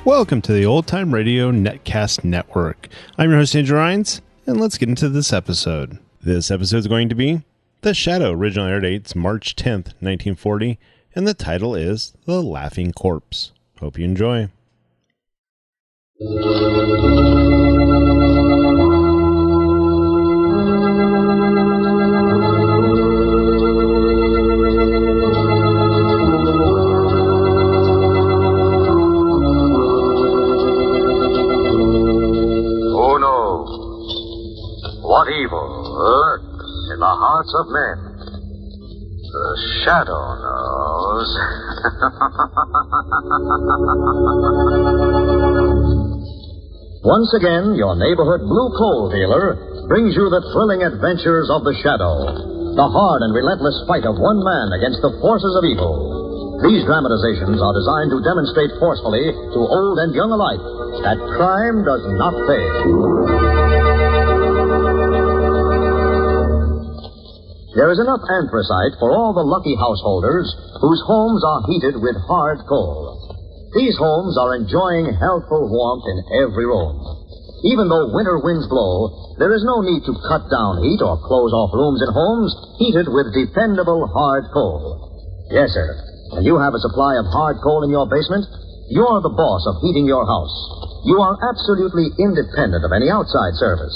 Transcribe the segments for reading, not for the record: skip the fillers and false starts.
Welcome to the Old Time Radio Netcast Network. I'm your host, Andrew Rines, and let's get into this episode. This episode is going to be The Shadow. Original air dates March 10th, 1940, and the title is The Laughing Corpse. Hope you enjoy. What evil lurks in the hearts of men? The Shadow knows. Once again, your neighborhood blue coal dealer brings you the thrilling adventures of the Shadow, the hard and relentless fight of one man against the forces of evil. These dramatizations are designed to demonstrate forcefully to old and young alike that crime does not pay. There is enough anthracite for all the lucky householders whose homes are heated with hard coal. These homes are enjoying healthful warmth in every room. Even though winter winds blow, there is no need to cut down heat or close off rooms in homes heated with dependable hard coal. Yes, sir. When you have a supply of hard coal in your basement, you're the boss of heating your house. You are absolutely independent of any outside service.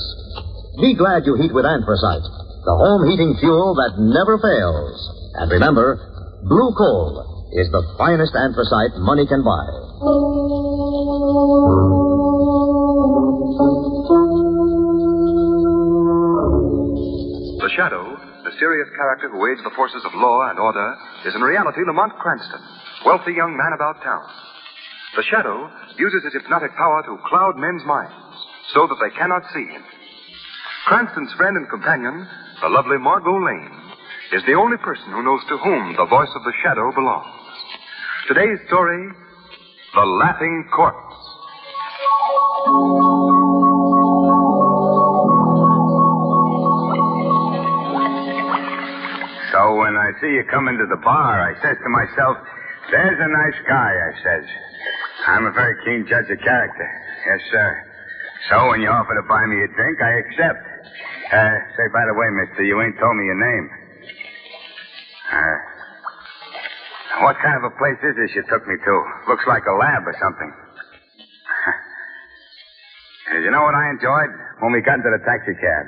Be glad you heat with anthracite, the home heating fuel that never fails. And remember, blue coal is the finest anthracite money can buy. The Shadow, the serious character who aids the forces of law and order, is in reality Lamont Cranston, wealthy young man about town. The Shadow uses his hypnotic power to cloud men's minds so that they cannot see him. Cranston's friend and companion, the lovely Margot Lane, is the only person who knows to whom the voice of the Shadow belongs. Today's story, The Laughing Corpse. So when I see you come into the bar, I says to myself, there's a nice guy, I says. I'm a very keen judge of character. Yes, sir. So when you offer to buy me a drink, I accept. Say, by the way, mister, you ain't told me your name. What kind of a place is this you took me to? Looks like a lab or something. You know what I enjoyed? When we got into the taxi cab.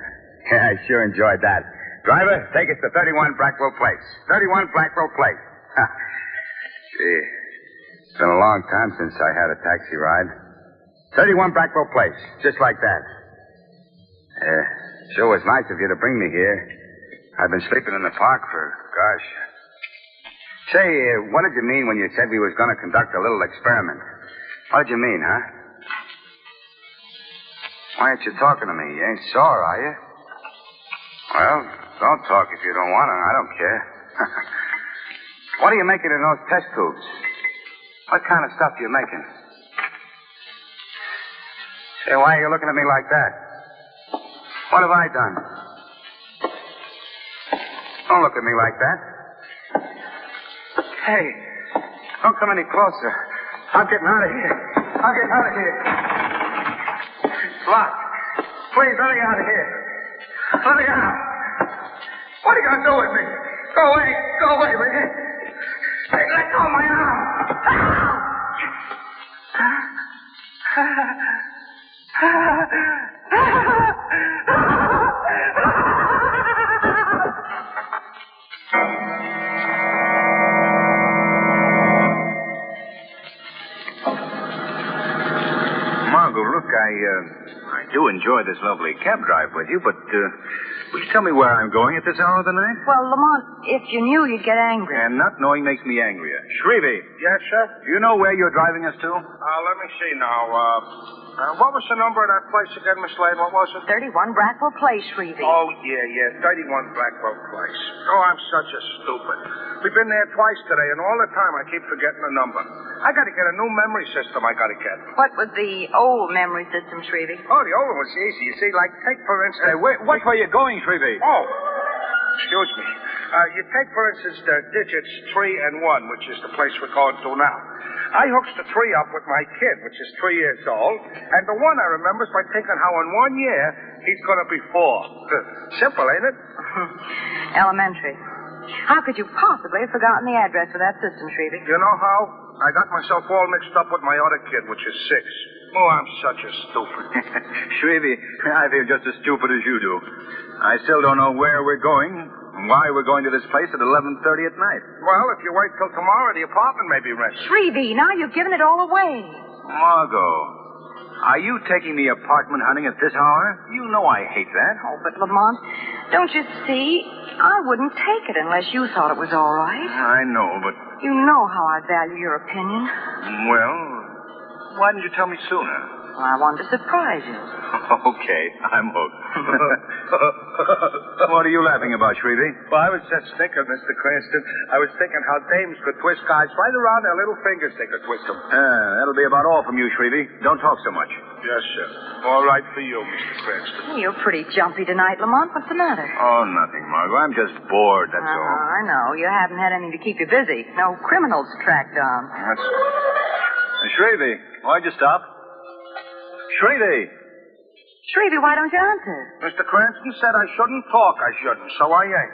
Yeah, I sure enjoyed that. Driver, take us to 31 Blackwell Place. 31 Blackwell Place. Gee, it's been a long time since I had a taxi ride. 31 Blackwell Place, just like that. Sure was nice of you to bring me here. I've been sleeping in the park for, gosh. Say, what did you mean when you said we was going to conduct a little experiment? What did you mean, huh? Why ain't you talking to me? You ain't sore, are you? Well, don't talk if you don't want to. I don't care. What are you making in those test tubes? What kind of stuff are you making? Say, why are you looking at me like that? What have I done? Don't look at me like that. Hey, don't come any closer. I'm getting out of here. I'm getting out of here. It's locked. Please, let me out of here. Let me out. What are you going to do with me? Go away. Go away, will you? Hey, let go of my arm. Margot, look, I do enjoy this lovely cab drive with you, but will you tell me where I'm going at this hour of the night? Well, Lamont, if you knew, you'd get angry. And not knowing makes me angrier. Shrevey. Yes, sir? Do you know where you're driving us to? Let me see now. What was the number of that place again, Miss Lane? What was it? 31 Brackwell Place, Shrevey. Oh, yeah. 31 Blackwell Place. Oh, I'm such a stupid. We've been there twice today, and all the time I keep forgetting the number. I got to get a new memory system I got to get. What was the old memory system, Shrevey? Oh, the old one was easy. You see, like, take, for instance... Which way are you going, Shrevey? Oh, excuse me. You take, for instance, the digits 3 and 1, which is the place we're going to now. I hooks the 3 up with my kid, which is 3 years old, and the 1 I remember is by thinking how in 1 year he's going to be 4. Simple, ain't it? Elementary. How could you possibly have forgotten the address for that system, Shrevey? You know how? I got myself all mixed up with my other kid, which is 6. Oh, I'm such a stupid. Shrevey, I feel just as stupid as you do. I still don't know where we're going and why we're going to this place at 11:30 at night. Well, if you wait till tomorrow, the apartment may be ready. Shrevey, now you've given it all away. Margot, are you taking me apartment hunting at this hour? You know I hate that. Oh, but Lamont, don't you see? I wouldn't take it unless you thought it was all right. I know, but... You know how I value your opinion. Well, why didn't you tell me sooner? Well, I wanted to surprise you. Okay, I'm hooked. What are you laughing about, Shrevey? Well, I was just thinking, Mr. Cranston, I was thinking how dames could twist guys right around their little fingers. They could twist them. That'll be about all from you, Shrevey. Don't talk so much. Yes, sir. All right for you, Mr. Cranston. You're pretty jumpy tonight, Lamont. What's the matter? Oh, nothing, Margot. I'm just bored, that's all. I know. You haven't had anything to keep you busy. No criminals to track down. That's... Shrevey, why'd you stop? Shrevey! Shrevey, why don't you answer? Mr. Cranston said I shouldn't talk. I shouldn't, so I ain't.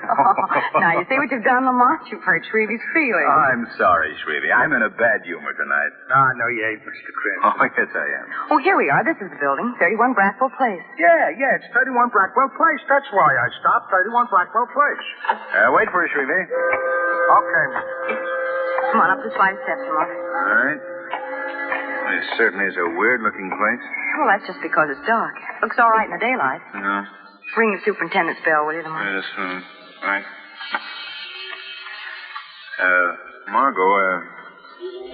Now, you see what you've done, Lamont? You've hurt Shrevey's feelings. I'm sorry, Shrevey. I'm in a bad humor tonight. No, you ain't, Mr. Cranston. Oh, yes, I am. Oh, here we are. This is the building. 31 Brackville Place. Yeah, it's 31 Blackwell Place. That's why I stopped. 31 Blackwell Place. Wait for us, Shrevey. Okay. Come on, up this flight of steps, Lamont. All right. This certainly is a weird-looking place. Well, that's just because it's dark. Looks all right in the daylight. No. Ring the superintendent's bell, will you, Lamont? Yes, right. Margot,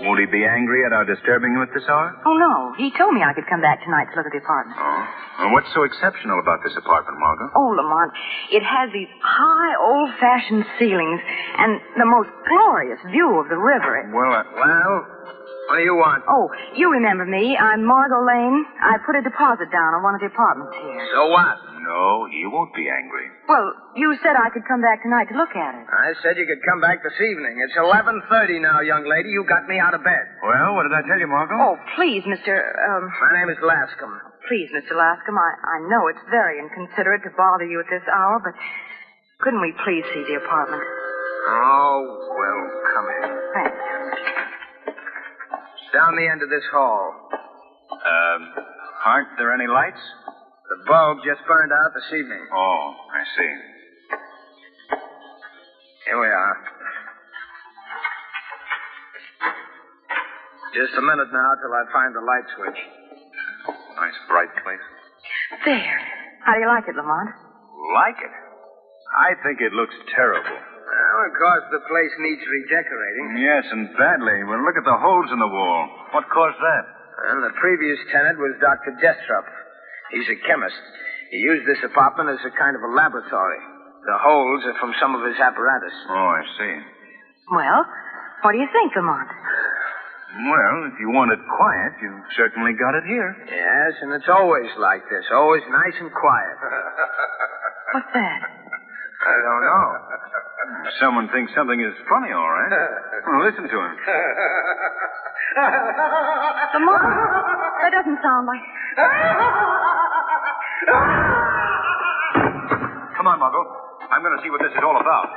won't he be angry at our disturbing him at this hour? Oh, no. He told me I could come back tonight to look at the apartment. Oh. Well, what's so exceptional about this apartment, Margot? Oh, Lamont, it has these high, old-fashioned ceilings and the most glorious view of the river. Well, what do you want? Oh, you remember me. I'm Margot Lane. I put a deposit down on one of the apartments here. So what? No, he won't be angry. Well, you said I could come back tonight to look at it. I said you could come back this evening. It's 11:30 now, young lady. You got me out of bed. Well, what did I tell you, Margot? Oh, please, Mr. My name is Lascom. Please, Mr. Lascom, I know it's very inconsiderate to bother you at this hour, but couldn't we please see the apartment? Oh, well, come in. Thanks. Down the end of this hall. Aren't there any lights? The bulb just burned out this evening. Oh, I see. Here we are. Just a minute now till I find the light switch. Nice bright place. There. How do you like it, Lamont? Like it? I think it looks terrible. Well, of course, the place needs redecorating. Yes, and badly. Well, look at the holes in the wall. What caused that? And the previous tenant was Dr. Destrup. He's a chemist. He used this apartment as a kind of a laboratory. The holes are from some of his apparatus. Oh, I see. Well, what do you think, Lamont? Well, if you wanted quiet, you certainly got it here. Yes, and it's always like this. Always nice and quiet. What's that? I don't know. Someone thinks something is funny, all right. Well, listen to him. Lamont, that doesn't sound like... Come on, Margot. I'm going to see what this is all about.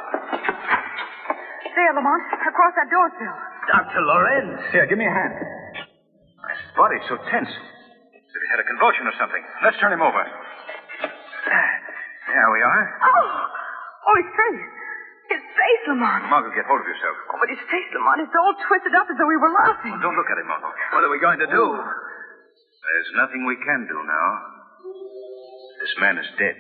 There, Lamont, across that door sill. Dr. Lorenz. Here, give me a hand. His body's so tense. As if he had a convulsion or something. Let's turn him over. There we are. Oh, his face. His face, Lamont. Margot, get hold of yourself. Oh, but his face, Lamont, it's all twisted up as though we were laughing. Oh, don't look at him, Margot. What are we going to do? There's nothing we can do now. This man is dead.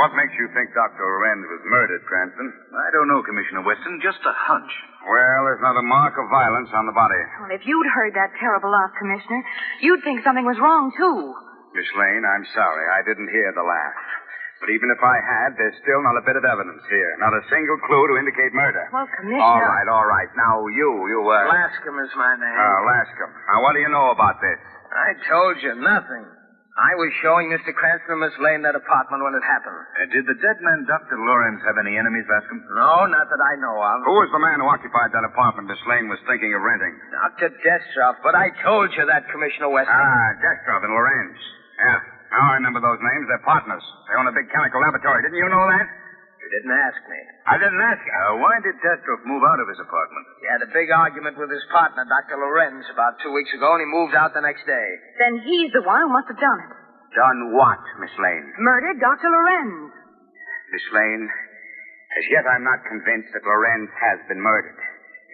What makes you think Dr. Lorenz was murdered, Cranston? I don't know, Commissioner Weston. Just a hunch. Well, there's not a mark of violence on the body. Well, if you'd heard that terrible laugh, Commissioner, you'd think something was wrong, too. Miss Lane, I'm sorry. I didn't hear the laugh. But even if I had, there's still not a bit of evidence here. Not a single clue to indicate murder. Well, Commissioner... All right. Now, you, Lascom is my name. Lascom. Now, what do you know about this? I told you nothing. I was showing Mr. Cranston and Miss Lane that apartment when it happened. Did the dead man, Dr. Lorenz, have any enemies, Bascom? No, not that I know of. Who was the man who occupied that apartment Miss Lane was thinking of renting? Dr. Destroff, but I told you that, Commissioner Weston. Destroff and Lorenz. Yeah, now I remember those names. They're partners. They own a big chemical laboratory. Didn't you know that? You didn't ask me. I didn't ask you. Why did Destroff move out of his apartment? He had a big argument with his partner, Dr. Lorenz, about 2 weeks ago, and he moved out the next day. Then he's the one who must have done it. Done what, Miss Lane? Murdered Dr. Lorenz. Miss Lane, as yet I'm not convinced that Lorenz has been murdered.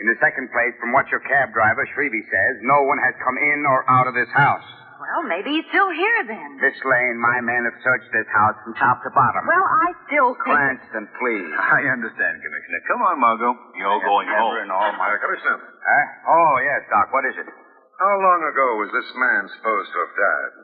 In the second place, from what your cab driver, Shrevey, says, no one has come in or out of this house. Well, maybe he's still here then. Miss Lane, my men have searched this house from top to bottom. Well, I still think... Cranston, please. I understand, Commissioner. Come on, Margot. You're going home. Commissioner. Huh? Oh, yes, Doc. What is it? How long ago was this man supposed to have died?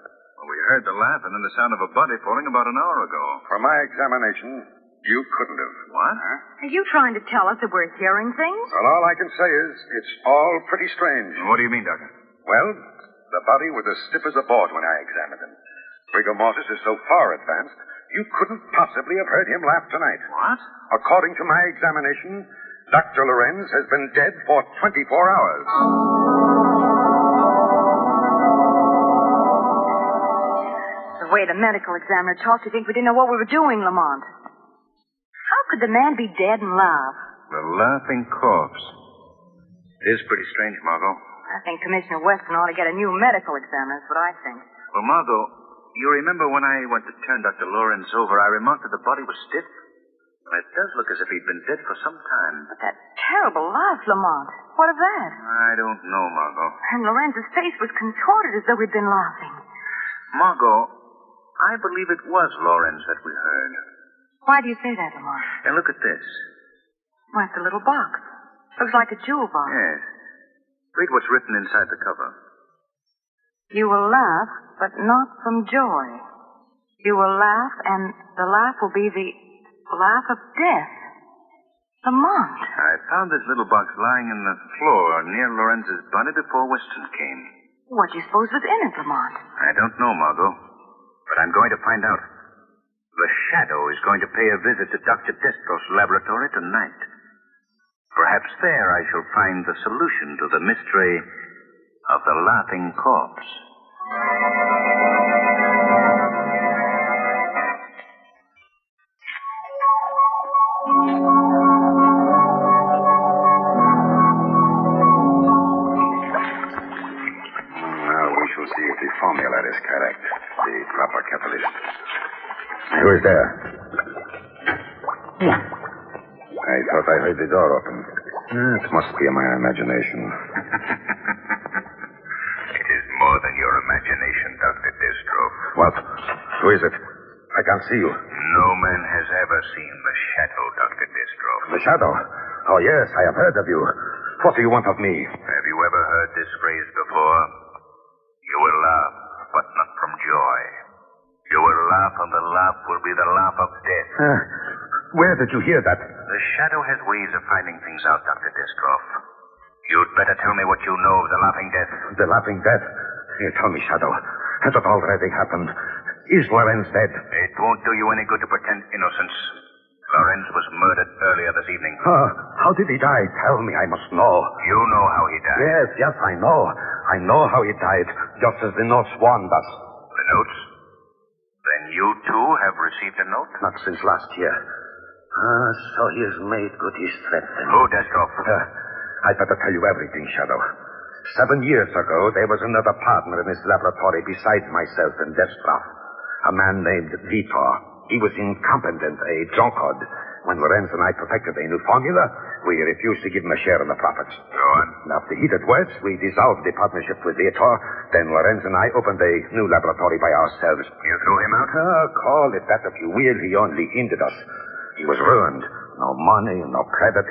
Well, we heard the laugh and then the sound of a body falling about an hour ago. From my examination, you couldn't have. What? Huh? Are you trying to tell us that we're hearing things? Well, all I can say is it's all pretty strange. What do you mean, Doctor? Well, the body was as stiff as a board when I examined him. Rigor mortis is so far advanced, you couldn't possibly have heard him laugh tonight. What? According to my examination, Dr. Lorenz has been dead for 24 hours. The way the medical examiner talked, you think we didn't know what we were doing, Lamont. How could the man be dead and laugh? The laughing corpse. It is pretty strange, Margot. I think Commissioner Weston ought to get a new medical examiner, is what I think. Well, Margot, you remember when I went to turn Dr. Lorenz over, I remarked that the body was stiff? Well, it does look as if he'd been dead for some time. But that terrible laugh, Lamont. What of that? I don't know, Margot. And Lorenz's face was contorted as though he'd been laughing. Margot, I believe it was Lorenz that we heard. Why do you say that, Lamont? And look at this. Why, it's a little box. Looks like a jewel box. Yes. Read what's written inside the cover. You will laugh, but not from joy. You will laugh, and the laugh will be the laugh of death. Lamont. I found this little box lying on the floor near Lorenz's body before Weston came. What do you suppose was in it, Lamont? I don't know, Margot. But I'm going to find out. The Shadow is going to pay a visit to Dr. Destroff's laboratory tonight. Perhaps there I shall find the solution to the mystery of the laughing corpse. Now we shall see if the formula is correct. The proper catalyst. Who is there? I thought I heard the door open. It must be my imagination. It is more than your imagination, Dr. Destroff. What? Who is it? I can't see you. No man has ever seen the Shadow, Dr. Destroff. The Shadow? Oh, yes, I have heard of you. What do you want of me? Have you ever heard this phrase before? You will laugh, but not from joy. You will laugh, and the laugh will be the laugh of death. Where did you hear that? The Shadow has ways of finding things out, Dr. Destroff. You'd better tell me what you know of the Laughing Death. The Laughing Death? Here, tell me, Shadow. Has it already happened? Is Lorenz dead? It won't do you any good to pretend innocence. Lorenz was murdered earlier this evening. How did he die? Tell me, I must know. You know how he died. Yes, I know. I know how he died, just as the notes warned us. The notes? Then you, too, have received a note? Not since last year. So he has made good his threat, then. Who, Destroff? I'd better tell you everything, Shadow. 7 years ago, there was another partner in this laboratory besides myself and Destroff. A man named Vitor. He was incompetent, a drunkard. When Lorenz and I perfected a new formula, we refused to give him a share in the profits. Go on. After heated words, we dissolved the partnership with Vitor. Then Lorenz and I opened a new laboratory by ourselves. You threw him out? Call it that if you will. He only hindered us. He was ruined. No money, no credit.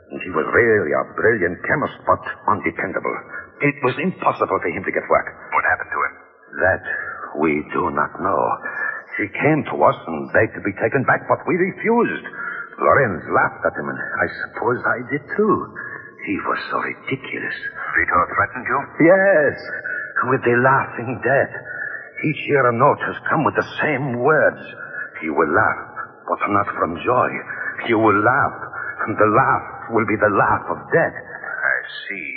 And he was really a brilliant chemist, but undependable. It was impossible for him to get work. What happened to him? That we do not know. He came to us and begged to be taken back, but we refused. Lorenz laughed at him, and I suppose I did too. He was so ridiculous. Vitor threatened you? Yes, with the laughing death. Each year a note has come with the same words. You will laugh, but not from joy. You will laugh, and the laugh will be the laugh of death. I see.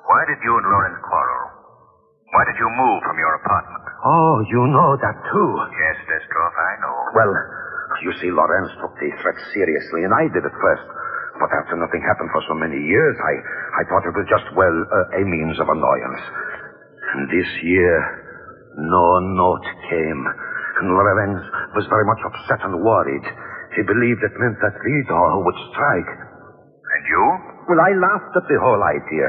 Why did you and Lawrence quarrel? Why did you move from your apartment? Oh, you know that too. Yes, Destroff, I know. Well, you see, Lawrence took the threat seriously, and I did at first. But after nothing happened for so many years, I thought it was just, a means of annoyance. And this year, no note came. And Lorenz was very much upset and worried. He believed it meant that Vidor would strike. And you? Well, I laughed at the whole idea.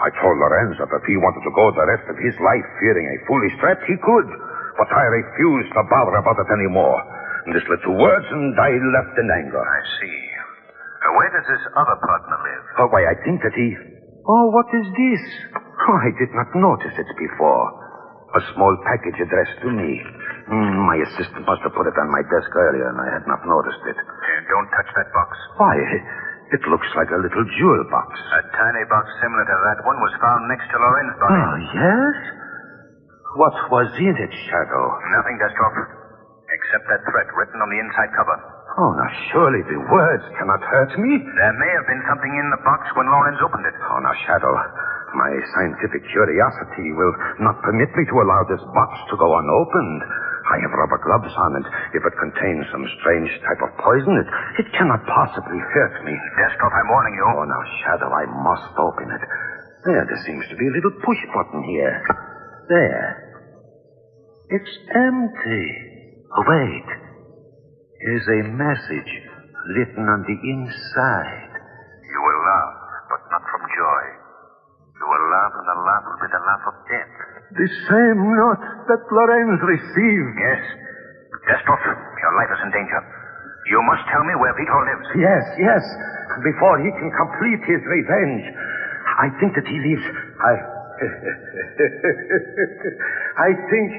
I told Lorenz that if he wanted to go the rest of his life fearing a foolish threat, he could. But I refused to bother about it anymore. And just led to words, and I left in anger. I see. Where does this other partner live? Oh, why, I think that he... Oh, what is this? Oh, I did not notice it before. A small package addressed to me. My assistant must have put it on my desk earlier, and I had not noticed it. Don't touch that box. Why, it looks like a little jewel box. A tiny box similar to that one was found next to Lorenz's body. Oh, yes? What was in it, Shadow? Nothing, Destroff. Except that threat written on the inside cover. Oh, now surely the words cannot hurt me. There may have been something in the box when Lorenz opened it. Oh, now, Shadow, my scientific curiosity will not permit me to allow this box to go unopened. I have rubber gloves on it. If it contains some strange type of poison, it cannot possibly hurt me. Destroff, I'm warning you. Oh, now, Shadow, I must open it. There seems to be a little push button here. There. It's empty. Oh, wait. Here's a message written on the inside. You will laugh, but not from joy. You will laugh, and the laugh will be the laugh of death. The same note that Lorenz received. Yes. Destroff, your life is in danger. You must tell me where Vito lives. Yes. Before he can complete his revenge. I think that he lives... I think...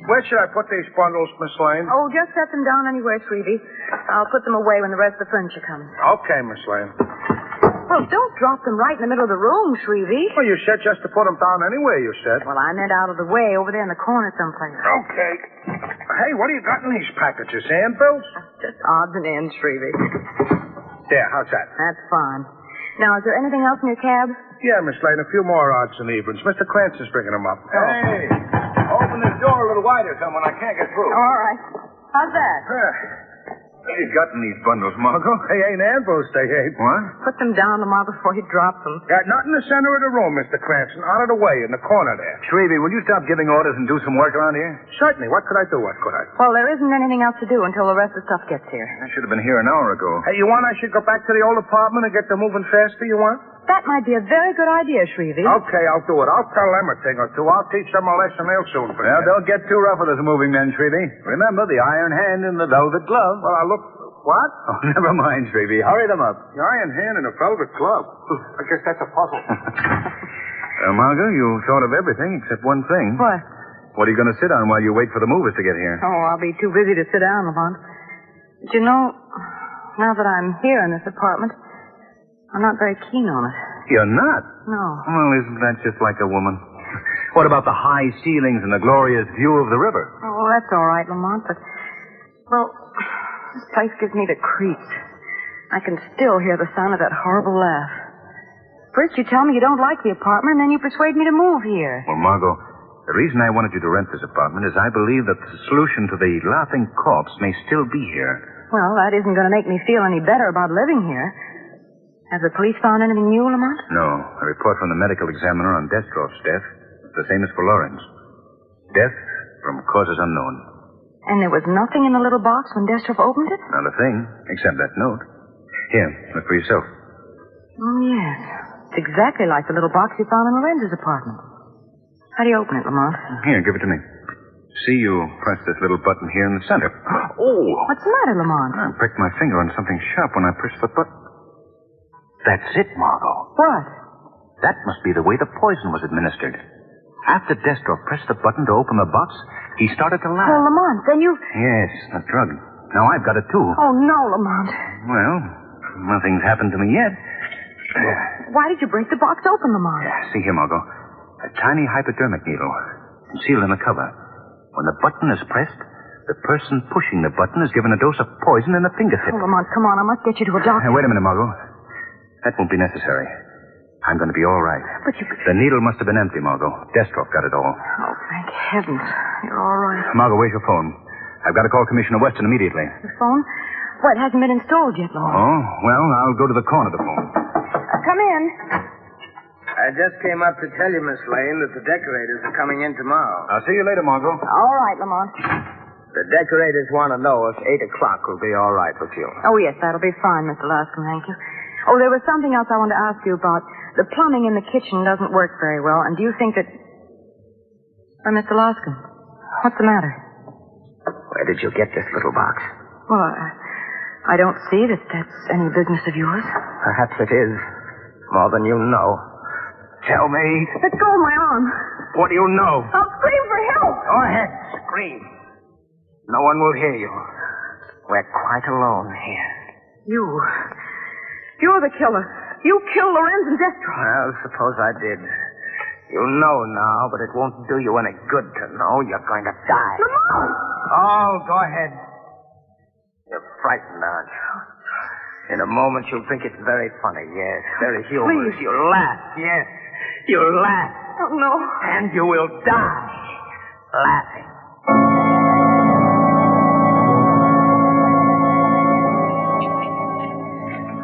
Where should I put these bundles, Miss Lane? Oh, just set them down anywhere, sweetie. I'll put them away when the rest of the furniture comes. Okay, Miss Lane. Well, don't drop them right in the middle of the room, Shrevey. Well, you said just to put them down anywhere, you said. Well, I meant out of the way, over there in the corner someplace. Okay. Hey, what do you got in these packages? Handbills? Just odds and ends, Shrevey. There, how's that? That's fine. Now, is there anything else in your cab? Yeah, Miss Lane, a few more odds and evens. Mr. Cranston's bringing them up. Hey, open this door a little wider, someone. I can't get through. All right. How's that? What have you got in these bundles, Margot? They ain't handbills, they ain't. What? Put them down, Lamar, before you drop them. Yeah, not in the center of the room, Mr. Cranston. Out of the way, in the corner there. Shrevey, will you stop giving orders and do some work around here? Certainly. What could I do? What could I? Well, there isn't anything else to do until the rest of the stuff gets here. I should have been here an hour ago. Hey, you want I should go back to the old apartment and get them moving faster, you want? That might be a very good idea, Shrevey. Okay, I'll do it. I'll tell them a thing or two. I'll teach them a lesson they'll soon forget. Well, don't get too rough with us moving men, Shrevey. Remember the iron hand and the velvet glove. Well, I'll look... What? Oh, never mind, Shrevey. Hurry them up. The iron hand and a velvet glove. I guess that's a puzzle. Margot, you thought of everything except one thing. What? What are you going to sit on while you wait for the movers to get here? Oh, I'll be too busy to sit down, Lamont. But you know, now that I'm here in this apartment, I'm not very keen on it. You're not? No. Well, isn't that just like a woman? What about the high ceilings and the glorious view of the river? Oh, well, that's all right, Lamont, but... Well, this place gives me the creeps. I can still hear the sound of that horrible laugh. First you tell me you don't like the apartment, and then you persuade me to move here. Well, Margot, the reason I wanted you to rent this apartment is I believe that the solution to the laughing corpse may still be here. Well, that isn't going to make me feel any better about living here. Has the police found anything new, Lamont? No. A report from the medical examiner on Destroff's death. The same as for Lorenz. Death from causes unknown. And there was nothing in the little box when Destroff opened it? Not a thing, except that note. Here, look for yourself. Oh, yes. It's exactly like the little box you found in Lorenz's apartment. How do you open it, Lamont? Here, give it to me. See, you press this little button here in the center. Oh! What's the matter, Lamont? I pricked my finger on something sharp when I pressed the button. That's it, Margot. What? That must be the way the poison was administered. After Destro pressed the button to open the box, he started to laugh. Oh, Lamont, then you... Yes, a drug. Now I've got it, too. Oh, no, Lamont. Well, nothing's happened to me yet. Why did you break the box open, Lamont? See here, Margot. A tiny hypodermic needle, concealed in the cover. When the button is pressed, the person pushing the button is given a dose of poison in the fingertip. Oh, Lamont, come on. I must get you to a doctor. Wait a minute, Margot. That won't be necessary. I'm going to be all right. But you... The needle must have been empty, Margot. Destrov got it all. Oh, thank heavens. You're all right. Margot, where's your phone? I've got to call Commissioner Weston immediately. The phone? Well, it hasn't been installed yet, Lamont. Oh, well, I'll go to the corner of the phone. Come in. I just came up to tell you, Miss Lane, that the decorators are coming in tomorrow. I'll see you later, Margot. All right, Lamont. The decorators want to know if 8 o'clock will be all right with you. Oh, yes, that'll be fine, Mr. Lascom, thank you. Oh, there was something else I wanted to ask you about. The plumbing in the kitchen doesn't work very well, and do you think that... Mr. Lascom, what's the matter? Where did you get this little box? Well, I don't see that that's any business of yours. Perhaps it is. More than you know. Tell me. Let go of my arm. What do you know? I'll scream for help. Go ahead. Scream. No one will hear you. We're quite alone here. You're the killer. You killed Lorenz and Destro. Well, suppose I did. You know now, but it won't do you any good to know. You're going to die. Lamont! Oh, go ahead. You're frightened, aren't you? In a moment, you'll think it's very funny, yes. Very humorous. Please. You'll laugh, yes. You'll laugh. Oh, no. And you will die laughing.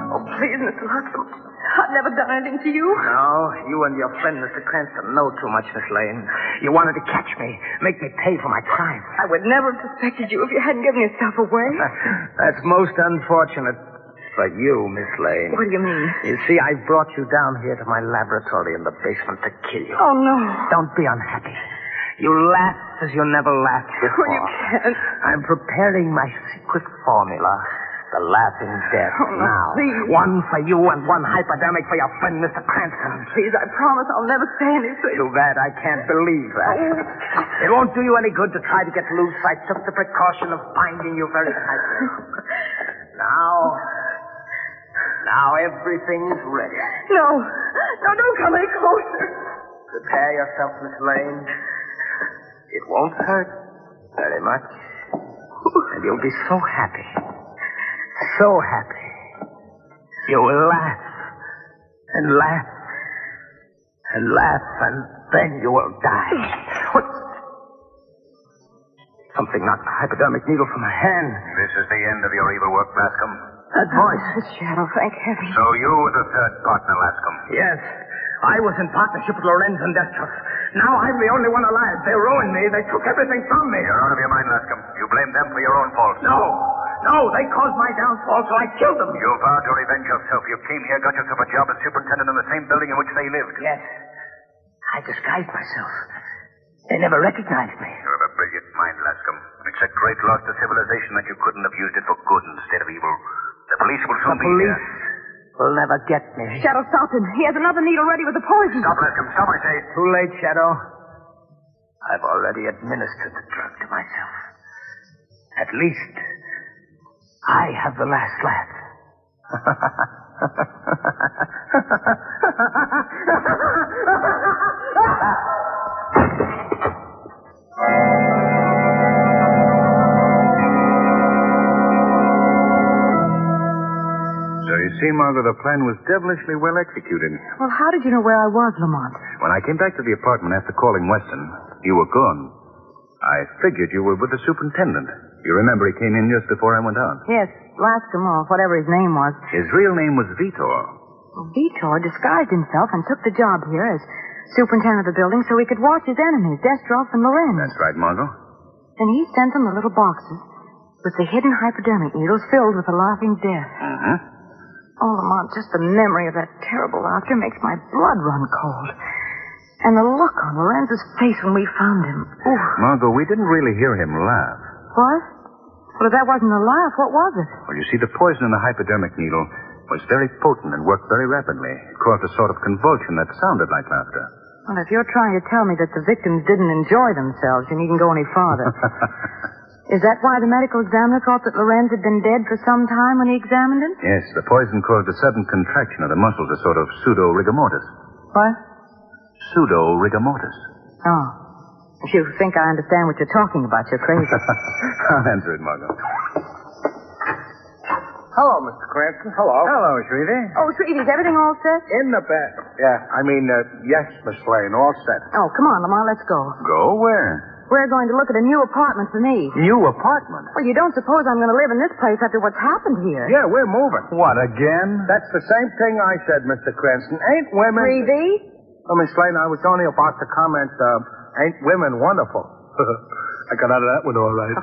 Oh, please, Mr. Lascom. I've never done anything to you. No, you and your friend, Mr. Cranston, know too much, Miss Lane. You wanted to catch me, make me pay for my crime. I would never have suspected you if you hadn't given yourself away. That's most unfortunate for you, Miss Lane. What do you mean? You see, I brought you down here to my laboratory in the basement to kill you. Oh, no. Don't be unhappy. You laughed as you never laughed before. Oh, you can't. I'm preparing my secret formula. The laughing death no, now. Please. One for you and one hypodermic for your friend, Mr. Cranston. Please, I promise I'll never say anything. Too bad I can't believe that. Oh. It won't do you any good to try to get loose. I took the precaution of binding you very tightly. Now everything's ready. No, don't come any closer. Prepare yourself, Miss Lane. It won't hurt very much. And you'll be so happy. So happy. You will laugh. And laugh. And laugh. And then you will die. What? Something knocked the hypodermic needle from my hand. This is the end of your evil work, Lascom. That voice. It's Shadow, thank heaven. So you were the third partner, Lascom. Yes. I was in partnership with Lorenz and Destro. Now I'm the only one alive. They ruined me. They took everything from me. You're out of your mind, Lascom. You blame them for your own fault. No, they caused my downfall, so I killed them. You vowed to revenge yourself. You came here, got yourself a job as superintendent in the same building in which they lived. Yes. I disguised myself. They never recognized me. You have a brilliant mind, Lascom. It's a great loss to civilization that you couldn't have used it for good instead of evil. The police will soon be here. Will never get me. Shadow, stop him. He has another needle ready with the poison. Stop, Lascom. Stop, I say. Too late, Shadow. I've already administered the drug to myself. At least, I have the last laugh. So you see, Margot, the plan was devilishly well executed. Well, how did you know where I was, Lamont? When I came back to the apartment after calling Weston, you were gone. I figured you were with the superintendent. You remember he came in just before I went out. Yes, Lascom, or whatever his name was. His real name was Vitor. Vitor disguised himself and took the job here as superintendent of the building so he could watch his enemies, Destrov and Lorenz. That's right, Margot. Then he sent them the little boxes with the hidden hypodermic needles filled with the laughing death. Mm-hmm. Oh, Lamont, just the memory of that terrible laughter makes my blood run cold. And the look on Lorenz's face when we found him. Ooh. Margot, we didn't really hear him laugh. What? Well, if that wasn't a laugh, what was it? Well, you see, the poison in the hypodermic needle was very potent and worked very rapidly. It caused a sort of convulsion that sounded like laughter. Well, if you're trying to tell me that the victims didn't enjoy themselves, you needn't go any farther. Is that why the medical examiner thought that Lorenz had been dead for some time when he examined him? Yes, the poison caused a sudden contraction of the muscles, a sort of pseudo-rigor mortis. What? Pseudo-rigor mortis. Oh. If you think I understand what you're talking about, you're crazy. I'll answer it, Margot. Hello, Mr. Cranston. Hello. Hello, Shrevey. Oh, sweetie, is everything all set? In the bed. Yeah, yes, Miss Lane, all set. Oh, come on, Lamar, let's go. Go where? We're going to look at a new apartment for me. New apartment? Well, you don't suppose I'm going to live in this place after what's happened here? Yeah, we're moving. What, again? That's the same thing I said, Mr. Cranston. Ain't women... Shrevey? Oh, Miss Lane, I was only about to comment, ain't women wonderful? I got out of that one all right.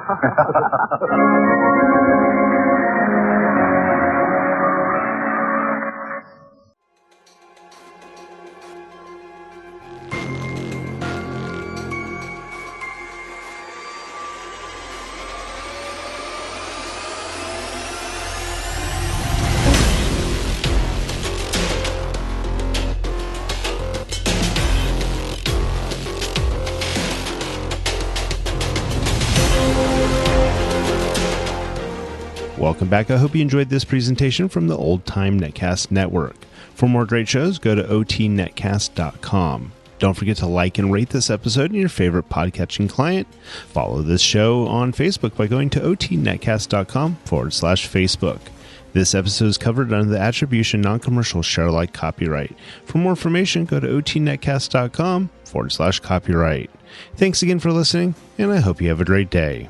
Welcome back. I hope you enjoyed this presentation from the Old Time Netcast Network. For more great shows, go to otnetcast.com. Don't forget to like and rate this episode in your favorite podcatching client. Follow this show on Facebook by going to otnetcast.com/Facebook. This episode is covered under the Attribution Non-Commercial ShareAlike copyright. For more information, go to otnetcast.com/copyright. Thanks again for listening, and I hope you have a great day.